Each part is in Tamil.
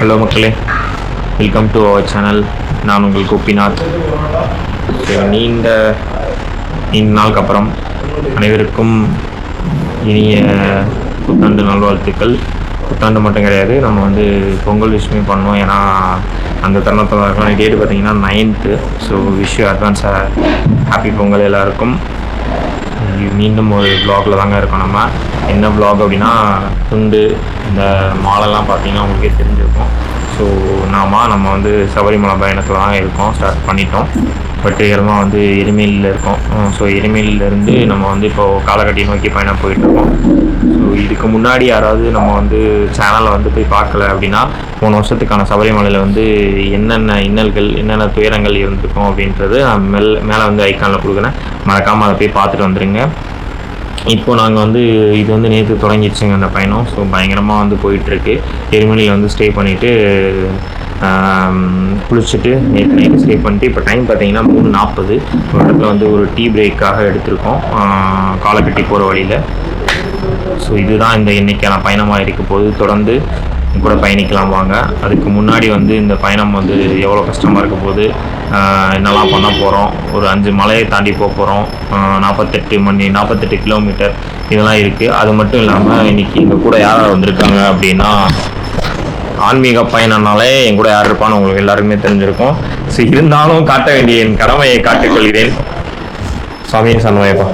ஹலோ மக்களே, வெல்கம் டு அவர் சேனல். நான் உங்கள் கோபிநாத். நீண்ட நாளுக்கு அப்புறம் அனைவருக்கும் இனிய புத்தாண்டு நல்வாழ்த்துக்கள். புத்தாண்டு மட்டும் கிடையாது, நம்ம வந்து பொங்கல் விஷயமே பண்ணோம். ஏன்னா அந்த தருணத்தில் டேட்டு பார்த்திங்கன்னா 9th. So wish you advance happy Pongal எல்லாருக்கும். மீண்டும் ஒரு வ்ளாகில் தாங்க இருக்கோம். நம்ம என்ன வ்ளாக் அப்படின்னா, துண்டு இந்த மாலெல்லாம் பார்த்தீங்கன்னா உங்களுக்கே தெரிஞ்சிருக்கும். ஸோ நம்ம வந்து சபரிமலை பயணத்தில் தான் இருக்கோம், ஸ்டார்ட் பண்ணிட்டோம். வெற்றிகரமாக வந்து எரிமேலியில் இருக்கோம். ஸோ எரிமேலியிலேருந்து நம்ம வந்து இப்போது காலகட்டி நோக்கி பயணம் போயிட்டுருக்கோம். ஸோ இதுக்கு முன்னாடி யாராவது நம்ம வந்து சேனலை வந்து போய் பார்க்கல அப்படின்னா, போன வருஷத்துக்கான சபரிமலையில் வந்து என்னென்ன இன்னல்கள் என்னென்ன துயரங்கள் இருந்திருக்கும் அப்படின்றது நான் மேலே வந்து ஐக்கானில் கொடுக்குறேன். மறக்காமல் அதை போய் பார்த்துட்டு வந்துடுங்க. இப்போது நாங்கள் வந்து இது வந்து நேற்று தொடங்கிடுச்சுங்க அந்த பயணம். ஸோ பயங்கரமாக வந்து போயிட்டுருக்கு. எரிமலையில் வந்து ஸ்டே பண்ணிவிட்டு குளிச்சுட்டு நேற்று நைட்டு ஸ்டே பண்ணிட்டு இப்போ டைம் பார்த்தீங்கன்னா 3:40. ஒரு இடத்துல வந்து ஒரு டீ பிரேக்காக எடுத்திருக்கோம் காலக்கட்டி போகிற வழியில். ஸோ இதுதான் இந்த இன்றைக்கான பயணமாக இருக்க போது. தொடர்ந்து கூட பயணிக்கலாம் வாங்க. அதுக்கு முன்னாடி வந்து இந்த பயணம் வந்து எவ்வளோ கஷ்டமாக இருக்க போது, என்னெல்லாம் பண்ண போகிறோம், ஒரு 5 மலையை தாண்டி போக போகிறோம், 48 கிலோமீட்டர் இதெல்லாம் இருக்குது. அது மட்டும் இல்லாமல் இன்றைக்கி எங்கள் கூட யார் வந்திருக்காங்க அப்படின்னா, ஆன்மீக பயணம்னாலே என் கூட யார் இருப்பான்னு உங்களுக்கு எல்லாருக்குமே தெரிஞ்சிருக்கும். ஸோ இருந்தாலும் காட்ட வேண்டிய என் கடமையை காட்டிக்கொள்கிறேன். சாமியை சன்மையப்பா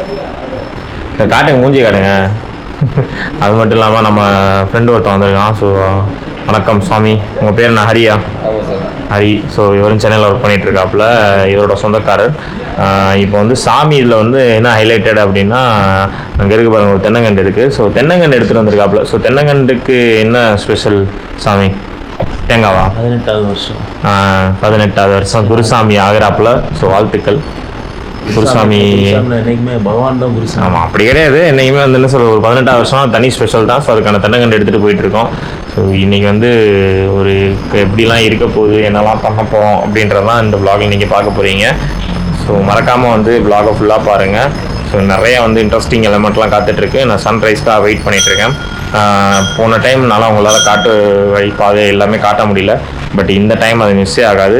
காட்டுங்க, மூஞ்சி காட்டுங்க. அது மட்டும் இல்லாமல் நம்ம ஃப்ரெண்டு ஒருத்தன் வந்திருக்கான். ஸோ வணக்கம் சாமி, உங்கள் பேர் என்ன? ஹரியா? ஹரி. ஸோ இவரும் சென்னையில் ஒர்க் பண்ணிகிட்ருக்காப்புல, இவரோட சொந்தக்காரர். இப்போ வந்து சாமி இதில் வந்து என்ன ஹைலைட்டட் அப்படின்னா, அங்கே இருக்க பாருங்கள் ஒரு தென்னங்கண்டு இருக்குது. ஸோ தென்னங்கண்டு எடுத்துகிட்டு வந்திருக்காப்புல. ஸோ தென்னங்கண்டுக்கு என்ன ஸ்பெஷல் சாமி? தேங்காவா? 18வது வருஷம் குருசாமி ஆகிறாப்புல. ஸோ வாழ்த்துக்கள் குருசாமி. என்னைக்குமே பகவான் தான் குருசாமி. ஆமாம், அப்படி கிடையாது. என்றைக்குமே வந்து என்ன சொல்ல, ஒரு 18வது வருஷம் தனி ஸ்பெஷல் தான். ஸோ அதுக்கான தென்னங்கண்டு எடுத்துகிட்டு போயிட்டுருக்கோம். ஸோ இன்றைக்கி வந்து ஒரு எப்படிலாம் இருக்க போகுது, என்னெல்லாம் பண்ண போகிறோம் அப்படின்றதான் இந்த விலாகில் நீங்கள் பார்க்க போகிறீங்க. ஸோ மறக்காமல் வந்து விலாகை ஃபுல்லாக பாருங்கள். ஸோ நிறையா வந்து இன்ட்ரெஸ்டிங் எலமெண்ட்லாம் காத்துட்ருக்கு. நான் சன்ரைஸ்க்காக வெயிட் பண்ணிகிட்ருக்கேன். போன டைம்னால உங்களால் காட்டு வழி பாதை எல்லாமே காட்ட முடியல. பட் இந்த டைம் அது மிஸ்ஸே ஆகாது.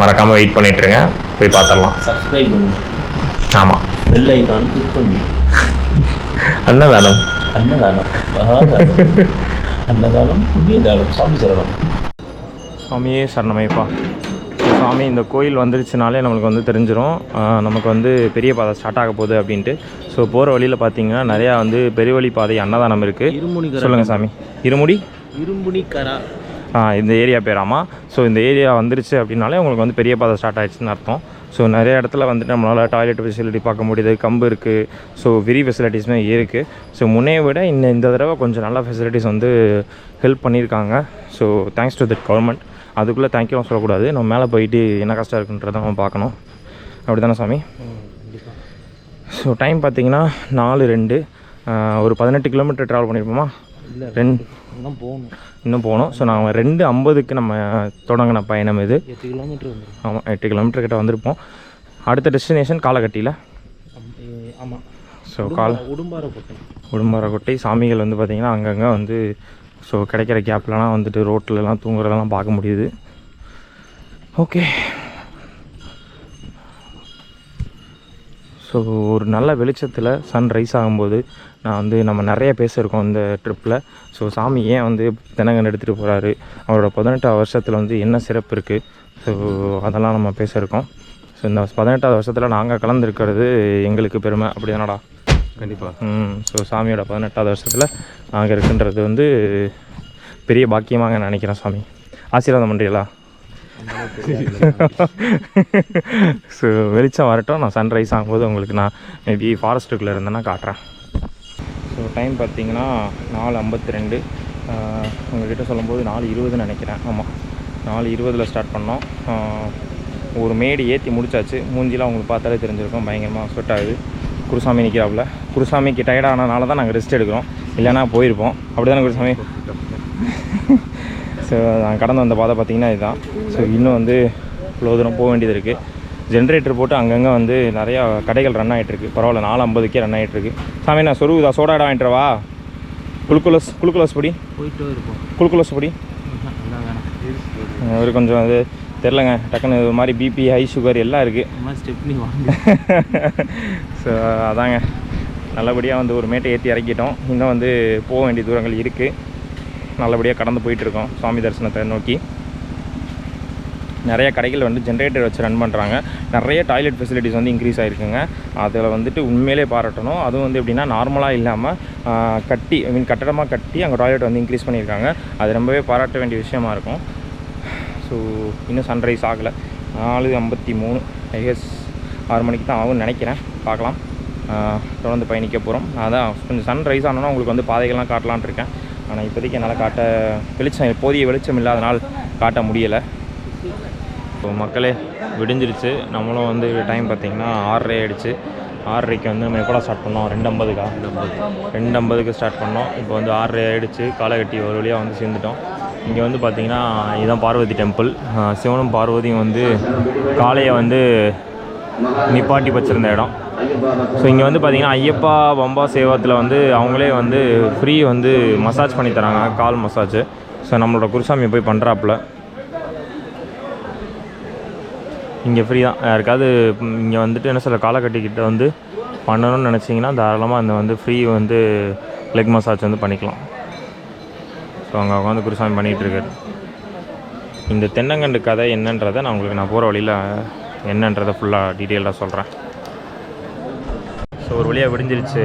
மறக்காமல் வெயிட் பண்ணிகிட்ருங்க, போய் பார்த்துடலாம். சப்ஸ்கிரைப் பண்ணுங்கள். ஆமாம், பெல் ஐகான் கிளிக் பண்ணி. அன்னதானம் அன்னதானம் புண்ணிய தானம். சாமி சரணம். சாமியே சரணமைப்பா. சாமி இந்த கோயில் வந்துருச்சுனாலே நம்மளுக்கு வந்து தெரிஞ்சிடும் நமக்கு வந்து பெரிய பாதை ஸ்டார்ட் ஆக போகுது அப்படின்ட்டு. ஸோ போகிற வழியில் பார்த்தீங்கன்னா நிறையா வந்து பெரிய வழி பாதை அன்னதானம் இருக்குது. சொல்லுங்கள் சாமி. இரும்புனி கரா இந்த ஏரியா பேராமா. ஸோ இந்த ஏரியா வந்துருச்சு அப்படின்னாலே உங்களுக்கு வந்து பெரிய பாதை ஸ்டார்ட் ஆகிடுச்சுன்னு அர்த்தம். ஸோ நிறைய இடத்துல வந்துட்டு நம்மளால் டாய்லெட் ஃபெசிலிட்டி பார்க்க முடியுது, கம்பு இருக்குது. ஸோ வெரி ஃபெசிலிட்டிஸுமே இருக்குது. ஸோ முன்னையை விட இந்த தடவை கொஞ்சம் நல்ல ஃபெசிலிட்டிஸ் வந்து ஹெல்ப் பண்ணியிருக்காங்க. So thanks to that government. அதுக்குள்ளே தேங்க்யூ சொல்லக்கூடாது. நம்ம மேலே போயிட்டு என்ன கஷ்டம் இருக்குன்றதை நம்ம பார்க்கணும். அப்படி தானே சாமி? ஸோ டைம் பார்த்தீங்கன்னா 4:02. ஒரு 18 கிலோமீட்டர் ட்ராவல் பண்ணியிருப்போமா? இல்லை, இன்னும் போகணும். ஸோ நாங்கள் 2:50க்கு நம்ம தொடங்கின பயணம் இது. 8 கிலோமீட்டர் வந்து. ஆமாம், 8 கிலோமீட்டர் கிட்ட வந்திருப்போம். அடுத்த டெஸ்டினேஷன் காலக்கட்டியில். ஆமாம். ஸோ உடும்பாரக்கோட்டை. சாமிகள் வந்து பார்த்திங்கன்னா அங்கங்கே வந்து ஸோ கிடைக்கிற கேப்லலாம் வந்துட்டு ரோட்லலாம் தூங்குறதெல்லாம் பார்க்க முடியுது. ஓகே. ஸோ ஒரு நல்ல வெளிச்சத்தில் சன் ரைஸ் ஆகும்போது நான் வந்து நம்ம நிறைய பேசியிருக்கோம் இந்த ட்ரிப்பில். ஸோ சாமி ஏன் வந்து தென்னங்கன்று எடுத்துகிட்டு போகிறாரு, அவரோட 18வது வருஷத்தில் வந்து என்ன சிறப்பு இருக்குது, ஸோ அதெல்லாம் நம்ம பேசியிருக்கோம். ஸோ இந்த 18வது வருஷத்தில் நாங்கள் கலந்துருக்கிறது எங்களுக்கு பெருமை. அப்படி தானடா? கண்டிப்பாக. ஸோ சாமியோட 18வது வருஷத்தில் நாங்கள் இருக்குன்றது வந்து பெரிய பாக்கியமாக நினைக்கிறேன். சாமி ஆசீர்வாதம் பண்ணுறீங்களா? ஸோ வெளிச்சம் வரட்டும். நான் சன்ரைஸ் ஆகும்போது உங்களுக்கு நான் மேபி ஃபாரஸ்ட்டுக்குள்ளே இருந்தேன்னா காட்டுறேன். ஸோ டைம் பார்த்தீங்கன்னா 4:52. உங்கள்கிட்ட சொல்லும்போது 4:20 நினைக்கிறேன். ஆமாம், 4:20 ஸ்டார்ட் பண்ணோம். ஒரு மேடு ஏற்றி முடிச்சாச்சு. மூஞ்சிலாம் உங்களுக்கு பார்த்தாலே தெரிஞ்சிருக்கும், பயங்கரமாக ஸ்வெட் ஆகுது. குருசாமி நிற்கிறாப்புல. குருசாமிக்கு டயர்டானனால தான் நாங்கள் ரெஸ்ட் எடுக்கிறோம், இல்லைன்னா போயிருப்போம். அப்படி தானே குருசாமி? ஸோ நான் கடந்து வந்த பாதை பார்த்திங்கன்னா இதுதான். ஸோ இன்னும் வந்து இவ்வளோ தூரம் போக வேண்டியது இருக்குது. ஜென்ரேட்டர் போட்டு அங்கங்கே வந்து நிறையா கடைகள் ரன் ஆகிட்டுருக்கு. பரவாயில்ல, 4:50க்கே ரன் ஆகிட்டுருக்கு. சாமி நான் சொருகுதா சோடாடா வாங்கிட்டுவா? குளுக்கோலஸ் பொடி போயிட்டு இருப்போம். குளுக்கோலஸ் பொடி ஒரு கொஞ்சம் அது தெரிலங்க, டக்குன்னு ஒரு மாதிரி பிபி ஹை சுகர் எல்லாம் இருக்குது. ஸ்டெப்னி வாங்க. ஸோ அதாங்க, நல்லபடியாக வந்து ஒரு மேட்டை ஏற்றி இறக்கிட்டோம். இன்னும் வந்து போக வேண்டிய தூரங்கள் இருக்குது. நல்லபடியாக கடந்து போயிட்டுருக்கோம் சுவாமி தரிசனத்தை நோக்கி. நிறைய கடைகள் வந்து ஜென்ரேட்டர் வச்சு ரன் பண்ணுறாங்க. நிறைய டாய்லெட் ஃபெசிலிட்டிஸ் வந்து இன்க்ரீஸ் ஆகிருக்குங்க. அதில் வந்துட்டு உண்மையிலே பாராட்டணும். அதுவும் வந்து எப்படின்னா நார்மலாக இல்லாமல் கட்டி கட்டடமாக கட்டி அங்கே டாய்லெட் வந்து இன்க்ரீஸ் பண்ணியிருக்காங்க. அது ரொம்பவே பாராட்ட வேண்டிய விஷயமா இருக்கும். ஸோ இன்னும் சன்ரைஸ் ஆகலை, 4:53, ஐஎஸ் 6 மணிக்கு தான் ஆகும்னு நினைக்கிறேன். பார்க்கலாம், தொடர்ந்து பயணிக்க போகிறோம். அதான் கொஞ்சம் சன்ரைஸ் ஆனோன்னா உங்களுக்கு வந்து பாதைகள்லாம் காட்டலான்ட்டு இருக்கேன். ஆனால் இப்போதைக்கு என்னால் காட்ட போதிய வெளிச்சம் இல்லாதனால் காட்ட முடியலை. ஸோ மக்களே விடிஞ்சிருச்சு. நம்மளும் வந்து டைம் பார்த்திங்கன்னா 6:30 ஆகிடுச்சு. 6:30க்கு வந்து நம்ம எப்போடா ஸ்டார்ட் பண்ணோம்? 2:50க்கு ஸ்டார்ட் பண்ணோம். இப்போ வந்து 6:30 ஆகிடுச்சு. காலகட்டி ஒரு வழியாக வந்து சேர்ந்துட்டோம். இங்கே வந்து பார்த்திங்கன்னா இதுதான் பார்வதி டெம்பிள். சிவனும் பார்வதியும் வந்து காளையை வந்து நிப்பாட்டி வச்சுருந்த இடம். ஸோ இங்கே வந்து பார்த்திங்கன்னா ஐயப்பா பம்பா சேவத்தில் வந்து அவங்களே வந்து ஃப்ரீ வந்து மசாஜ் பண்ணி தராங்க, கால் மசாஜ். ஸோ நம்மளோட குருசாமியை போய் பண்ணுறாப்புல இங்கே ஃப்ரீ தான். யாருக்காவது இங்கே வந்துட்டு என்ன சொல்ல காலக்கட்டிக்கிட்ட வந்து பண்ணணும்னு நினச்சிங்கன்னா தாராளமாக அந்த வந்து ஃப்ரீ வந்து லெக் மசாஜ் வந்து பண்ணிக்கலாம். ஸோ அங்கே உட்காந்து குருசாமி பண்ணிகிட்ருக்காரு. இந்த தென்னங்கண்டு கதை என்னன்றதை நான் உங்களுக்கு போகிற வழியில் என்னன்றதை ஃபுல்லாக டீட்டெயிலாக சொல்கிறேன். ஸோ ஒரு வழியாக விடிஞ்சிருச்சு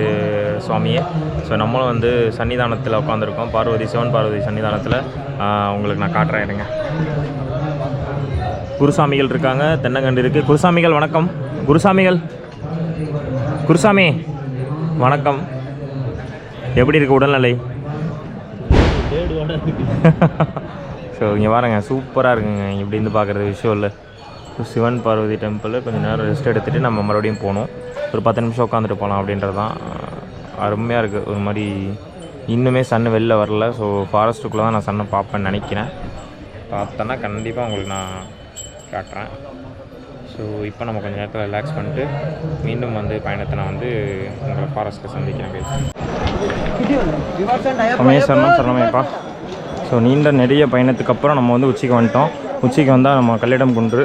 சுவாமியே. ஸோ நம்மளும் வந்து சன்னிதானத்தில் உட்காந்துருக்கோம், சிவன் பார்வதி சன்னிதானத்தில். உங்களுக்கு நான் காட்டுறேன் இருங்க. குருசாமிகள் இருக்காங்க, தென்னங்கண்டு இருக்குது. குருசாமிகள் வணக்கம். குருசாமி வணக்கம். எப்படி இருக்குது உடல்நிலை? ஸோ இங்கே பாருங்க, சூப்பராக இருக்குங்க இப்படி இருந்து பார்க்குறது விஷுவல். சிவன் பார்வதி டெம்பிள் கொஞ்சம் நேரம் ரெஸ்ட் எடுத்துகிட்டு நம்ம மறுபடியும் போகணும். ஒரு 10 நிமிஷம் உட்காந்துட்டு போகலாம் அப்படின்றது தான். அருமையாக இருக்குது. ஒரு மாதிரி இன்னுமே சன்னு வெளில வரல. ஸோ ஃபாரஸ்ட்டுக்குள்ளே தான் நான் சன்னை பார்ப்பேன்னு நினைக்கிறேன். பார்த்தேன்னா கண்டிப்பாக உங்களுக்கு நான் காட்டுறேன். ஸோ இப்போ நம்ம கொஞ்சம் நேரத்தில் ரிலாக்ஸ் பண்ணிட்டு மீண்டும் வந்து பயணத்தை நான் வந்து உங்களை ஃபாரஸ்ட்டில் சந்திக்கிறேன். சரணமையப்பா. ஸோ நீண்ட நெடிய பயணத்துக்கு அப்புறம் நம்ம வந்து உச்சிக்கு வந்துட்டோம். உச்சிக்கு வந்தால் நம்ம கல்லிடம் குன்று.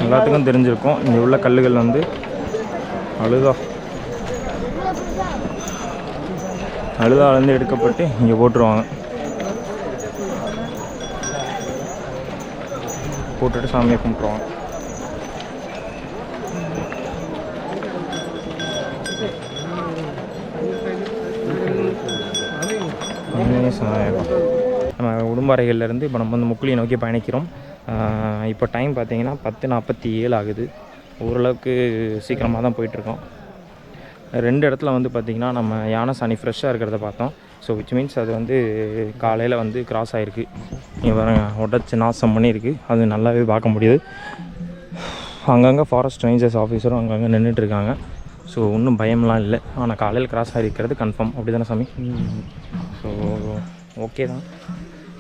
எல்லாத்துக்கும் தெரிஞ்சிருக்கும், இங்கே உள்ள கல்லுகள் வந்து அழுதாலேருந்து எடுக்கப்பட்டு இங்கே போட்டுருவாங்க. போட்டுட்டு சாமியை கும்பிட்ருவாங்க. நம்ம உடும்பாறைகள்லேருந்து இப்போ நம்ம வந்து முக்குளியை நோக்கி பயணிக்கிறோம். இப்போ டைம் பார்த்திங்கன்னா 10:47 ஆகுது. ஓரளவுக்கு சீக்கிரமாக தான் போயிட்டுருக்கோம். 2 இடத்துல வந்து பார்த்திங்கன்னா நம்ம யானை சாணி ஃப்ரெஷ்ஷாக இருக்கிறத பார்த்தோம். ஸோ விச் மீன்ஸ் அது வந்து காலையில் வந்து கிராஸ் ஆகிருக்கு. இங்கே பாருங்க, உடச்சி நாசம் பண்ணியிருக்கு. அது நல்லாவே பார்க்க முடியுது. அங்கங்கே ஃபாரஸ்ட் ரேஞ்சர்ஸ் ஆஃபீஸரும் அங்கங்கே நின்றுட்டுருக்காங்க. ஸோ ஒன்றும் பயம்லாம் இல்லை. ஆனால் காலையில் கிராஸ் ஆகிருக்கிறது கன்ஃபார்ம். அப்படி தானே சாமி? ஸோ ஓகே தான்.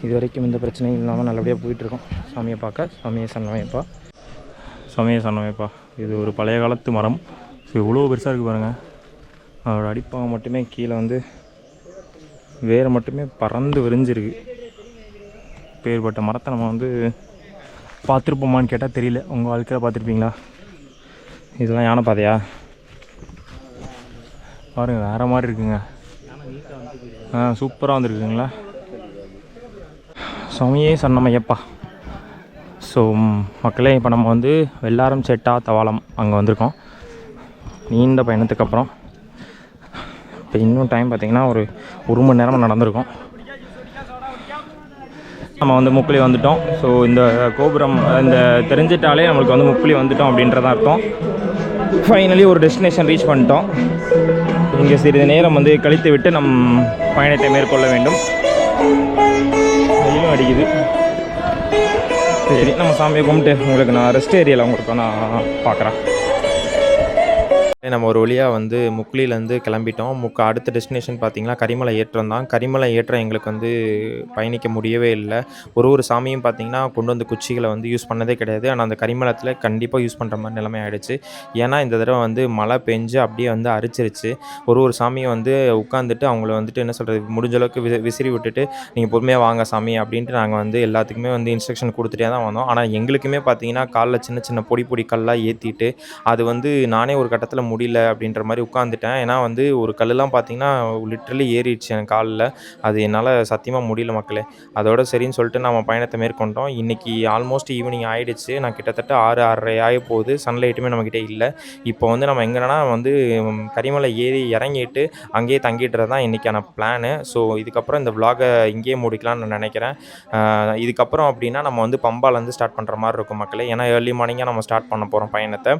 இது வரைக்கும் இந்த பிரச்சனையும் இல்லாமல் நல்லபடியாக போயிட்டுருக்கோம். சாமியை பார்க்க. சாமியை சரணமைப்பா. இது ஒரு பழைய காலத்து மரம். ஸோ இவ்வளோ பெருசாக இருக்குது பாருங்கள். அதோட அடிப்பாகம் மட்டுமே கீழே வந்து வேறு மட்டுமே பறந்து விரிஞ்சிருக்கு. பேர்பட்ட மரத்தை நம்ம வந்து பார்த்துருப்போமான்னு கேட்டால் தெரியல. உங்கள் வாழ்க்கையில் பார்த்துருப்பீங்களா? இதெல்லாம் யானை பாதையா? பாருங்கள், வேறு மாதிரி இருக்குங்க. சூப்பராக வந்துருக்குங்களா? சுவாமியே சரணமையப்பா. ஸோ மக்களே, இப்போ நம்ம வந்து வெள்ளாரம் செட்டா தவாலம் அங்கே வந்திருக்கோம். நீண்ட பயணத்துக்கு அப்புறம் இப்போ இன்னும் டைம் பார்த்திங்கன்னா ஒரு மணி நேரம் நடந்திருக்கோம். நம்ம வந்து முக்குளி வந்துட்டோம். ஸோ இந்த கோபுரம் இந்த தெரிஞ்சிட்டாலே நம்மளுக்கு வந்து முக்குளி வந்துட்டோம் அப்படின்றதான் அர்த்தம். ஃபைனலி ஒரு டெஸ்டினேஷன் ரீச் பண்ணிட்டோம். இங்கே சிறிது நேரம் வந்து கழித்து விட்டு நம் பயணத்தை மேற்கொள்ள வேண்டும். வெயிலும் அடிக்குது. சரி, நம்ம சாமியை கும்பிட்டு உங்களுக்கு நான் ரெஸ்ட் ஏரியாவில் உங்களுக்கு நான் பார்க்குறேன். நம்ம ஒரு வழியா வந்து முக்குளிலேருந்து கிளம்பிட்டோம். அடுத்த டெஸ்டினேஷன் பார்த்தீங்கன்னா, கரிமலை ஏற்றம் தான். கரிமலை ஏற்றம் எங்களுக்கு வந்து பயணிக்க முடியவே இல்ல. ஒரு சாமியும் பார்த்தீங்கன்னா, கொண்டு வந்து குச்சிகள வந்து யூஸ் பண்ணதே கிடையாது. ஆனா, அந்த கரிமலத்தில கண்டிப்பா யூஸ் பண்ற மாரி நிலைமை ஆயிடுச்சு. ஏன்னா, இந்த தடவ வந்து மழை பெஞ்சு அப்படியே வந்து அரிச்சிருச்சு. ஒரு சாமியும் வந்து உட்காந்துட்டு அவங்கள வந்துட்டு என்ன சொல்றது, முடிஞ்ச அளவுக்கு விசிறி விட்டுட்டு, "நீங்க பொறுமையா வாங்க சாமி" அப்படின்ட்டு நாங்க வந்து எல்லாத்துக்குமே வந்து இன்ஸ்ட்ரக்ஷன் குடுத்துட்டே தான் வந்தோம். ஆனா, எங்களுக்குமே பார்த்தீங்கன்னா, கால்ல சின்ன சின்ன பொடி பொடி கல்லா ஏத்திட்டு, அது வந்து நானே ஒரு கட்டத்தில முடியல அப்படின்ற மாரி உட்காந்துட்டேன். ஏன்னா வந்து ஒரு கல்லுலாம் பார்த்தீங்கன்னா, லிட்டரலி ஏறிடுச்சு என் கால்ல. அது என்னால சத்தியமா முடியல மக்களே. அதோட சரின்னு சொல்லிட்டு நம்ம பயணத்த மேற்கொண்டோம். இன்னைக்கு ஆல்மோஸ்ட் ஈவினிங் ஆயிடுச்சு. நான் கிட்டத்தட்ட 6, 6:30 ஆகப்போகுது. சன்லைட்டுமே நம்மகிட்ட இல்ல. இப்போ வந்து நம்ம எங்கன்னா வந்து கரிமலை ஏறி இறங்கிட்டு, அங்கேயே தங்கிடுறது தான் இன்னைக்கான பிளானு. ஸோ இதுக்கப்புறம் இந்த விளாக இங்கேயே முடிக்கலாம்னு நான் நெனைக்கிறேன். இதுக்கப்புறம் அப்படின்னா நம்ம வந்து பம்பாலேருந்து ஸ்டார்ட் பண்ற மாரி இருக்கும் மக்களே. ஏன்னா ஏர்லி மார்னிங்கா நம்ம ஸ்டார்ட் பண்ண போறோம் பயணத்த.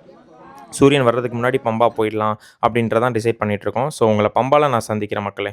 சூரியன் வர்றதுக்கு முன்னாடி பம்பா போயிடலாம் அப்படின்றதான் டிசைட் பண்ணிட்டுருக்கோம். ஸோ உங்கள பம்பால நான் சந்திக்கிறேன் மக்களே.